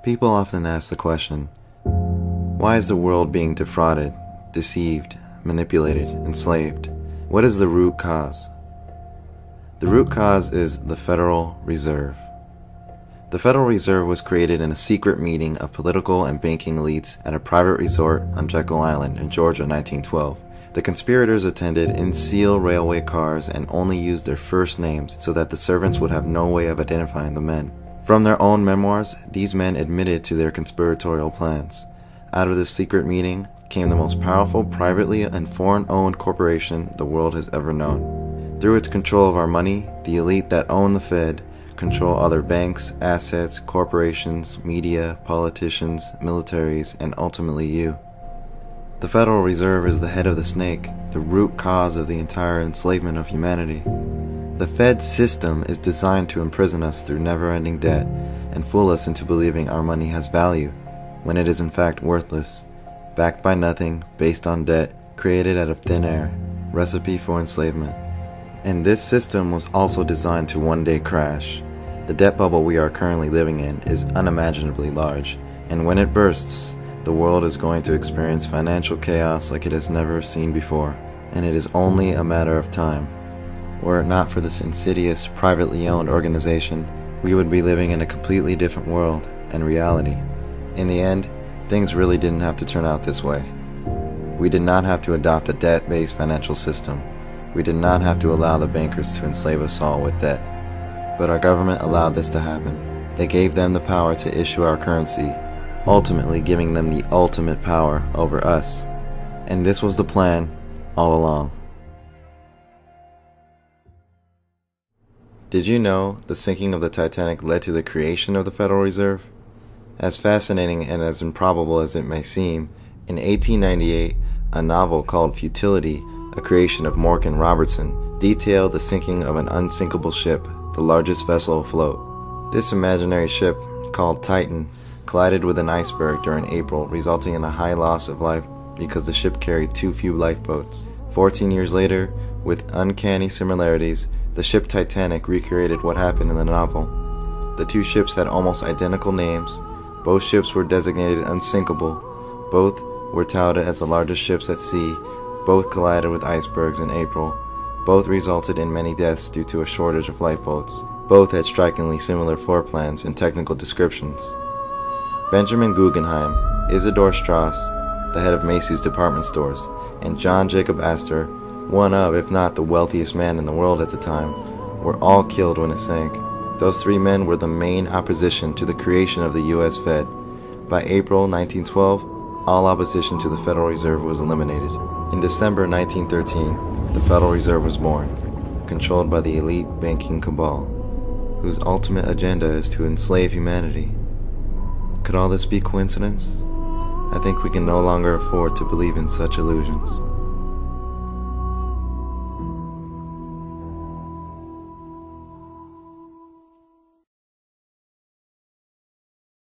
People often ask the question, why is the world being defrauded, deceived, manipulated, enslaved? What is the root cause? The root cause is the Federal Reserve. The Federal Reserve was created in a secret meeting of political and banking elites at a private resort on Jekyll Island in Georgia in 1912. The conspirators attended in seal railway cars and only used their first names so that the servants would have no way of identifying the men. From their own memoirs, these men admitted to their conspiratorial plans. Out of this secret meeting came the most powerful privately and foreign-owned corporation the world has ever known. Through its control of our money, the elite that own the Fed control other banks, assets, corporations, media, politicians, militaries, and ultimately you. The Federal Reserve is the head of the snake, the root cause of the entire enslavement of humanity. The Fed system is designed to imprison us through never-ending debt and fool us into believing our money has value, when it is in fact worthless, backed by nothing, based on debt, created out of thin air, recipe for enslavement. And this system was also designed to one day crash. The debt bubble we are currently living in is unimaginably large, and when it bursts, the world is going to experience financial chaos like it has never seen before, and it is only a matter of time. Were it not for this insidious, privately owned organization, we would be living in a completely different world and reality. In the end, things really didn't have to turn out this way. We did not have to adopt a debt-based financial system. We did not have to allow the bankers to enslave us all with debt. But our government allowed this to happen. They gave them the power to issue our currency, ultimately giving them the ultimate power over us. And this was the plan all along. Did you know the sinking of the Titanic led to the creation of the Federal Reserve? As fascinating and as improbable as it may seem, in 1898, a novel called Futility, a creation of Morgan Robertson, detailed the sinking of an unsinkable ship, the largest vessel afloat. This imaginary ship, called Titan, collided with an iceberg during April, resulting in a high loss of life because the ship carried too few lifeboats. 14 years later, with uncanny similarities, the ship Titanic recreated what happened in the novel. The two ships had almost identical names, both ships were designated unsinkable, both were touted as the largest ships at sea, both collided with icebergs in April, both resulted in many deaths due to a shortage of lifeboats, both had strikingly similar floor plans and technical descriptions. Benjamin Guggenheim, Isidor Strass, the head of Macy's department stores, and John Jacob Astor, one of, if not the wealthiest man in the world at the time, were all killed when it sank. Those three men were the main opposition to the creation of the U.S. Fed. By April 1912, all opposition to the Federal Reserve was eliminated. In December 1913, the Federal Reserve was born, controlled by the elite banking cabal, whose ultimate agenda is to enslave humanity. Could all this be coincidence? I think we can no longer afford to believe in such illusions.